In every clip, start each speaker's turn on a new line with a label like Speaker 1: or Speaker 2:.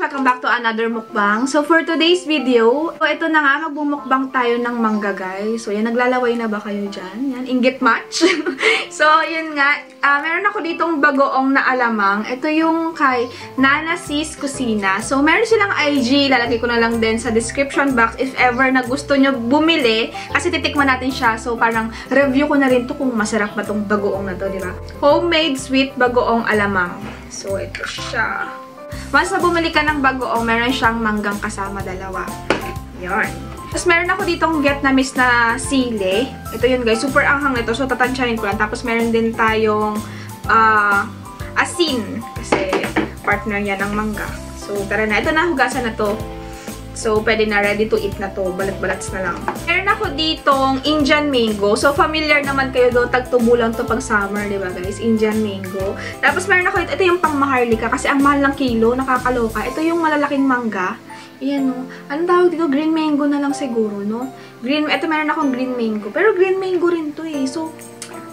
Speaker 1: Welcome back to another mukbang. So, for today's video, ito na nga, magbumukbang tayo ng mangga, guys. So, yan, naglalaway na ba kayo dyan? Yan, inggit match. So, yun nga, meron ako ditong bagoong na alamang. Ito yung kay Nana Sis Kusina. So, meron silang IG. Lalagay ko na lang din sa description box if ever na gusto nyo bumili. Kasi titikman natin siya. So, parang review ko na rin to kung masarap ba tong bagoong na to, di ba? Homemade sweet bagoong alamang. So, ito siya. Once na bumili ka ng bagoong, meron siyang manggang kasama dalawa. Yarn. Tapos meron ako ditong Vietnamese na sili. Ito yun guys, super anghang ito. So tatansyahin ko lang. Tapos meron din tayong asin. Kasi partner yan ng mangga. So tara na. Ito na, hugasan na to. So pwede na, ready to eat na to. Balat-balats na lang. Meron ako ditong Indian mango. So familiar naman kayo doon. Tagtubo lang to pag summer, diba guys? Indian mango. Tapos meron ako ito yung pang maharlika. Kasi ang mahal ng kilo, nakakaloka. Ito yung malalaking mangga. Ayan, no? Anong tawag dito? Green mango na lang siguro, no? Ito meron akong green mango. Pero green mango rin to eh. So,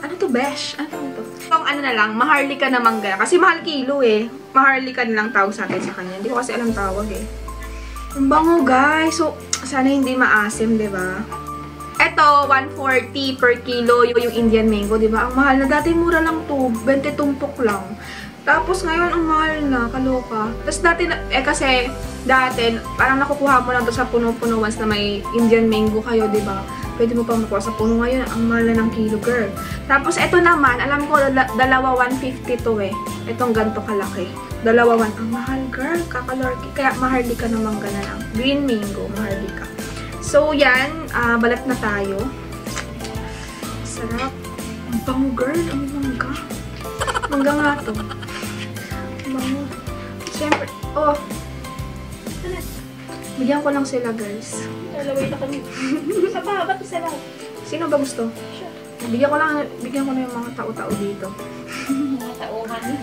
Speaker 1: ano to, besh? Ano to? Pang ano na lang, maharlika na mangga. Kasi mahal kilo eh. Maharlika na lang tawag sa atin sa kanya. Hindi ko kasi alam tawag eh. Ang bango, guys. So, sana hindi maasim, diba? Ito, 140 per kilo yung Indian mango, diba? Ang mahal na. Dati mura lang to. 20 tumpok lang. Tapos ngayon, ang mahal na. Kaloka. Tapos dati, kasi dati, parang nakukuha mo lang to sa puno-puno once na may Indian mango kayo, diba? Pwede mo pang makuha sa puno. Ngayon, ang mahal na ng kilo, girl. Tapos, ito naman, alam ko, dalawa 150 to eh. Itong ganito kalaki. Dalawa 1. Ang mahal, girl. Kakalorki. Kaya, maharlika na mangga na lang. Green mango, maharlika. So, yan. Balat na tayo. Sarap. Ang bango, girl. Ang mangga. Mangga nga to. Ang bango. Siyempre, oh. Bigyan ko lang sila, guys.
Speaker 2: Lalaway na kami. Sa pa, ba't isa lang?
Speaker 1: Sino ba gusto?
Speaker 2: Sure.
Speaker 1: Bigyan ko na yung mga tao-tao dito.
Speaker 2: Mga tauhan.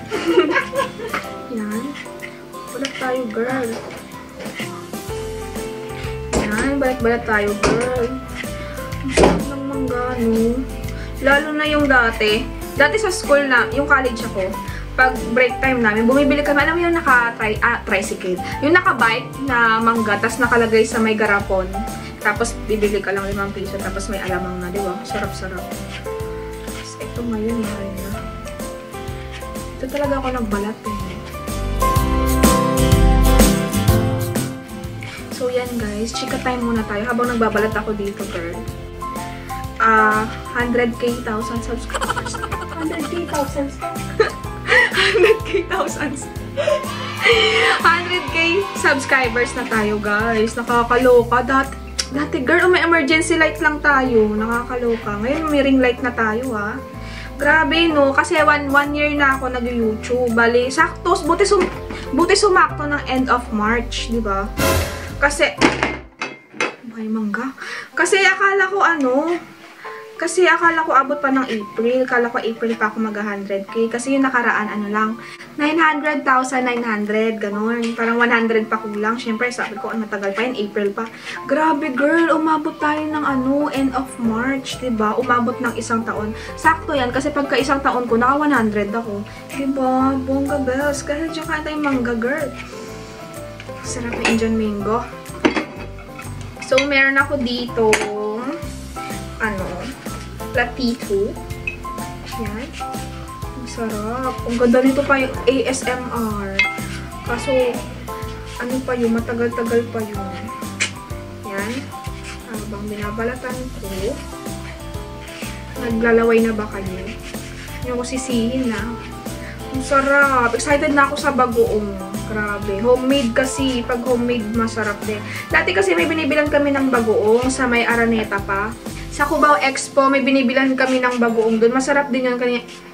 Speaker 1: Yan. Balat tayo, girl. Yan. Balat tayo, girl. Ang sarap ng mangga, no? Lalo na yung dati. Dati sa school na, yung college ako, pag break time namin, bumibili kami, alam mo yung tricycle. Yung naka-bike na mangga, tapos nakalagay sa may garapon. Tapos, bibili ka lang 5 piso, tapos may alamang na, di ba? Sarap-sarap. Tapos, ito ngayon, mahal na. Ito talaga ako nagbalat, eh. So, yan, guys. Chika time muna tayo habang nagbabalat ako dito, girl. 100K 1,000 subscribers.
Speaker 2: 100K thousands.
Speaker 1: 100K subscribers na tayo, guys. Nakakaloka. Dati, girl, may emergency light lang tayo. Nakakaloka. Ngayon, may ring light na tayo, ha. Grabe, no? Kasi one year na ako nag-YouTube. Bali, sakto. Buti sumakto ng end of March, di ba? Kasi, may mangga. Kasi akala ko abot pa ng April. Akala ko April pa ako mag-100K. Kasi yung nakaraan, ano lang, 900,900, ganun. Parang 100 pa kulang. Siyempre, sabi ko, matagal pa yun, April pa. Grabe, girl, umabot tayo ng end of March, diba? Umabot ng 1 taon. Sakto yan, kasi pagka 1 taon ko, naka 100 ako. Diba? Bongga bells. Kasi dyan kaya tayong mangga, girl. Sarap na Indian mango. So, meron ako dito, platito. Yan. Ang sarap. Ang ganda nito pa yung ASMR. Kaso, ano pa yun? Matagal-tagal pa yun. Yan. Habang binabalatan ko. Naglalaway na ba kayo? Hindi ko sisihin na. Ang sarap. Excited na ako sa bagoong. Grabe. Homemade kasi. Pag homemade, masarap din. Dati kasi may binibilan kami ng bagoong sa may Araneta pa. Sa Cubao Expo, may binibilan kami ng bagoong doon. Masarap din yun.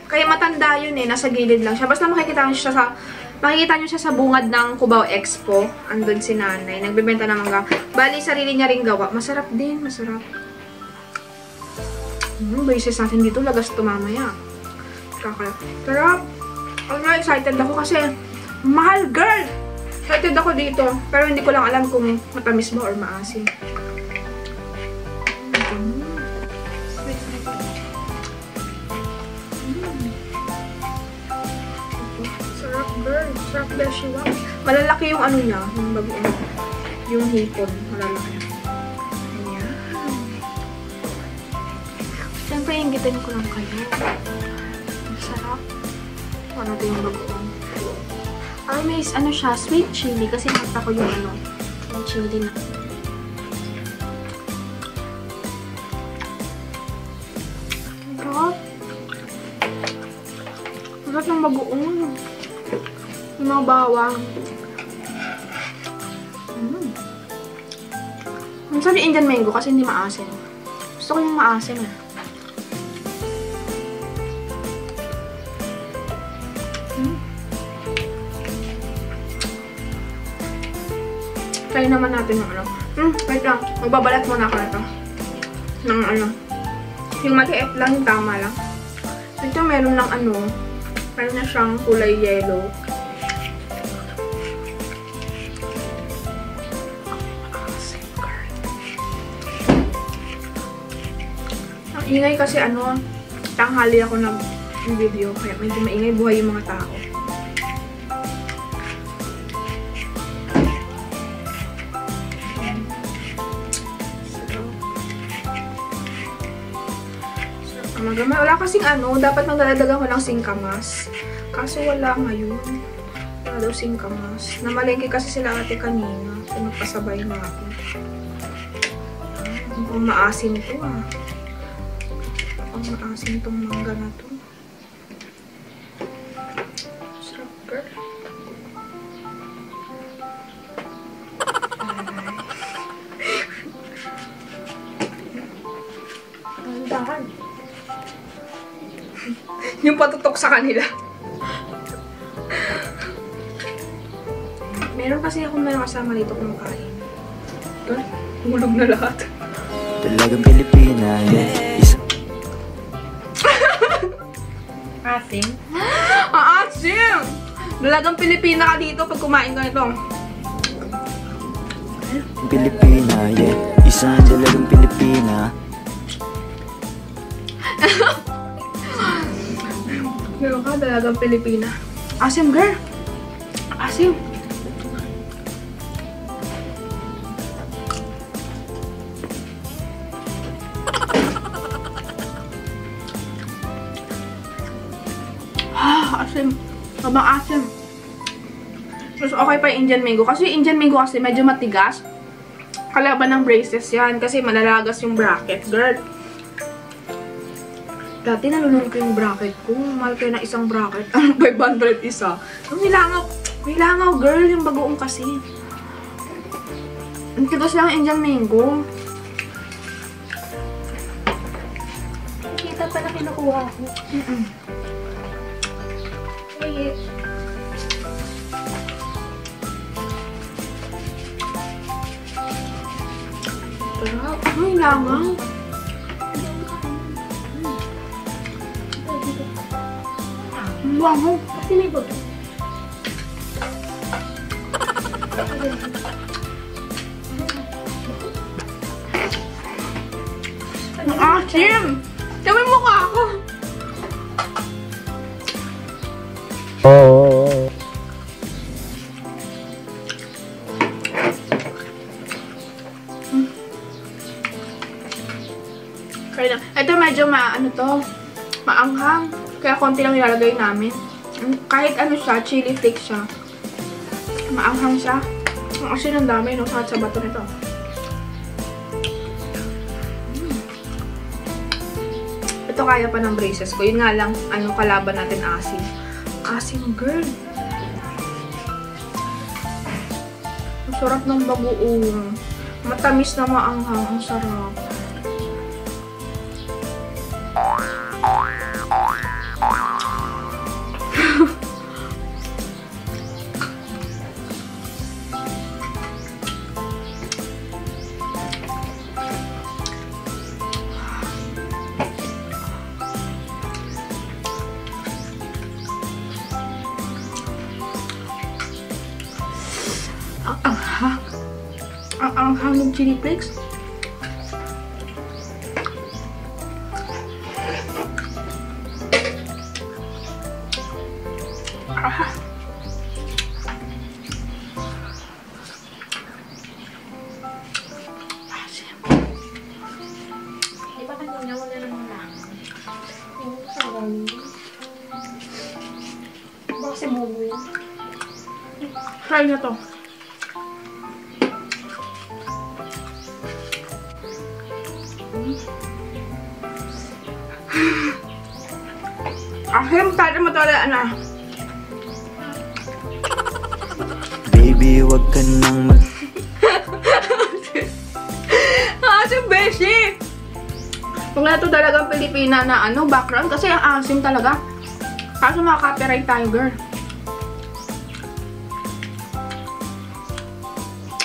Speaker 1: Kaya matanda yun eh. Nasa gilid lang siya. Basta makikita nyo siya sa bungad ng Cubao Expo. Andun si nanay. Nagbebenta ng mangga. Bali, sarili niya rin gawa. Masarap din. Masarap. Basis natin dito. Lagas ito mamaya. Sarap. Excited ako kasi mahal, girl! Excited ako dito. Pero hindi ko lang alam kung matamis ba or maasim. Sarap, girl. Sarap. Beshi, wow. Malalaki yung ano niya, yung bagoong. Yung hipon, malalaki. Ayan. Siyempre, inggitin ko lang kayo. Ang sarap. Ano ito yung bagoong. Ay, may ano siya, sweet chili. Kasi nakita ko yung ano, yung chili na. Sarap. Sarap ng bagoong. Yung mga bawang. Ang sabi Indian mango kasi hindi maasim. Gusto ko yung maasim eh. Try naman natin yung ano. Wait lang. Magbabalat muna ako nito. Ng ano. Yung maliit lang, yung tama lang. Ito meron ng ano. Meron na siyang kulay yellow. Ang ingay kasi ano, tanghali ako nag-video. Kaya medyo maingay buhay yung mga tao. Wala kasing ano, dapat magdadagdagan ko ng singkamas. Kaso wala ngayon. Wala daw singkamas. Namalengke kasi sila ate kanina. So nagpasabay na ako. Mukhang maasim to ah. Mukhang maasim tong mangga na to. Sarap girl. Ang dahan. Yung patutok sa kanila. Meron kasi akong may kasama dito kumakain. Ito, hulog na lahat.
Speaker 3: Talagang Pilipina, yeah.
Speaker 2: Asim.
Speaker 1: Asim! Dalagang Pilipina ka dito pag kumain ka nito.
Speaker 3: Pilipina, yeah. Isang dalagang Pilipina.
Speaker 1: Meron ka, dalagang Pilipina. Asim, girl! Asim! Asim. Mabang asim. Mas okay pa yung Indian mango. Kasi yung Indian mango kasi medyo matigas. Kalaban ng braces yan. Kasi malalagas yung bracket, girl. Dati nalulunod ko yung bracket ko. Mahal kayo na isang bracket. 500 isa. May langaw, girl. Yung bagoong kasi. Ang tigas lang Indian mango.
Speaker 2: Kita pa na kinukuha ko. Ay,
Speaker 1: Sarap. May langaw. Wow.
Speaker 2: kasi may buto.
Speaker 1: Ang asim! Sabi mo ka ako! Kaya na. Ito medyo ano to, maanghang. Kaya konti lang nilalagay namin. Kahit ano siya, chili flakes siya. Maanghang siya. Ang asin ang dami, no? Sa bato nito. Ito kaya pa ng braces ko. Yun nga lang, ano, kalaban natin asin. Asin, girl. Ang sarap ng bagoong. Matamis na maanghang. Ang sarap. Ang anghang ng chili flakes. Try na to. Ahem, tayo mo talaga na.
Speaker 3: Baby, wag ka nang
Speaker 1: Asim, beshi! Kung na ito talagang Pilipina na ano, background, kasi ang asim talaga. Kaso makaka-copyright tayo, girl.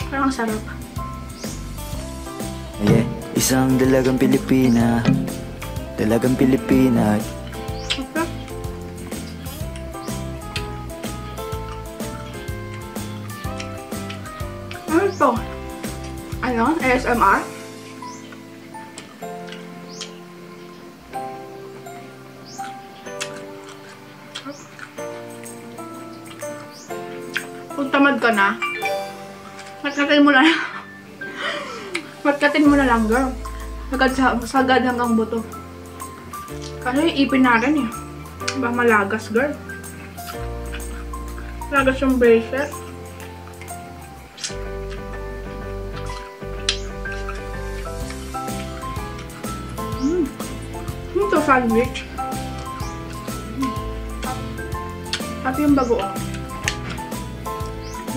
Speaker 1: Pero ang sarap.
Speaker 3: Yeah, isang dalagang Pilipina. Dalagang Pilipina.
Speaker 1: Okay. Ano ito? Ano? ASMR? Kung tamad ka na, matkatin mo na lang. Matkatin mo na lang, girl. Sagad hanggang buto. Kasi ipin natin eh. Diba malagas, girl? Malagas yung bracelet. Ito sandwich. Tapi yung bagoong.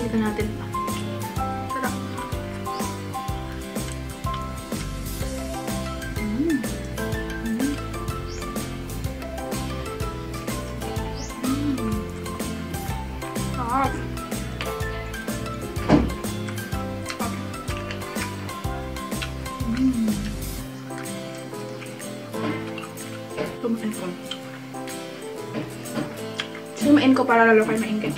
Speaker 1: Dito natin pa. Sarap. Sarap. Tumain ko. Sumain ko para lalo kayo maingit.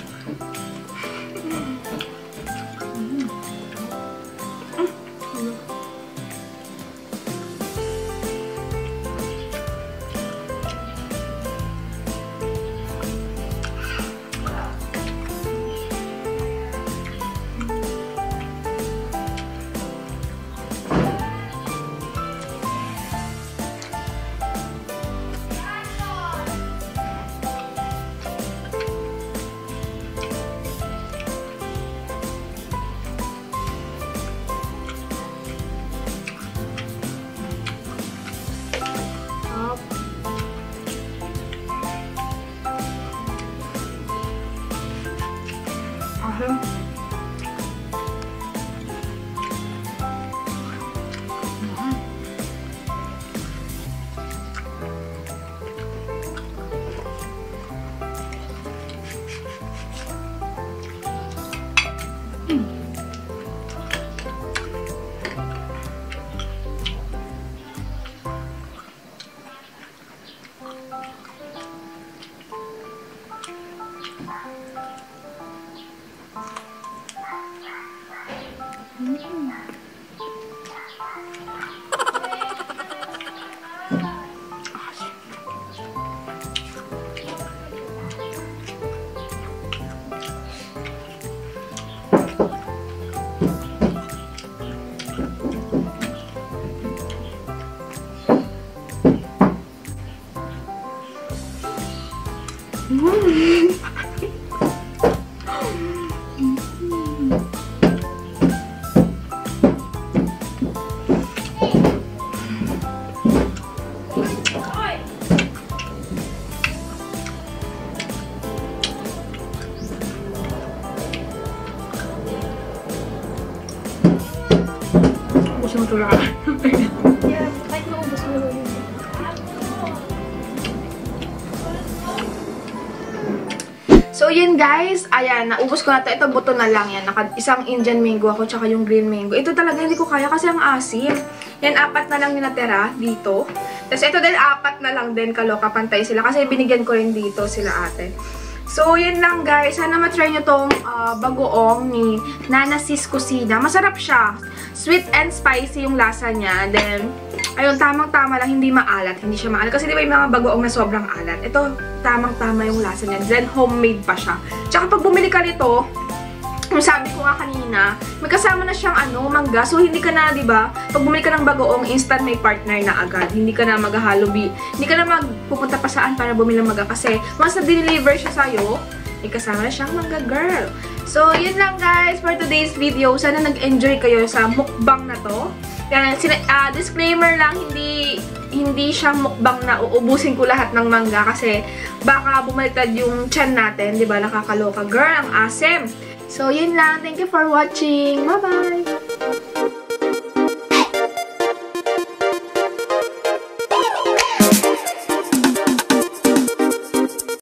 Speaker 1: Gusto mo tulakan?
Speaker 2: Yeah, kahit maubos mo lang yun.
Speaker 1: So, yun guys. Ayan, naubos ko na ito. Ito, buto na lang yan. Isang Indian mango ako, tsaka yung green mango. Ito talaga hindi ko kaya kasi ang asim. Yan, 4 na lang yung natira dito. Tapos ito din, 4 na lang din. Kaloka, pantay sila. Kasi binigyan ko rin dito sila ate. So, yun lang guys. Sana matry nyo tong bagoong ni Nana Sis Kusina. Masarap siya. Sweet and spicy yung lasa niya. Then, ayun, tamang-tama lang. Hindi maalat. Hindi siya maalat. Kasi di ba yung mga bagoong na sobrang alat? Ito, tamang-tama yung lasa niya. Then, homemade pa siya. Tsaka pag bumili ka nito, yung sabi ko nga kanina, may kasama na siyang mangga. So, hindi ka na, di ba? Pag bumili ka ng bagoong, instant may partner na agad. Hindi ka na maghahalo. Hindi ka na magpupunta pa saan para bumili ng mangga. Kasi, once na deliver siya sa'yo, may kasama na siyang mangga girl. So, yun lang guys for today's video. Sana nag-enjoy kayo sa mukbang na to. Yan, disclaimer lang, hindi siyang mukbang na uubusin ko lahat ng mangga kasi baka bumaliktad yung tiyan natin, di ba? Nakakaloka. Girl, ang asim! So, yun lang. Thank you for watching. Bye-bye!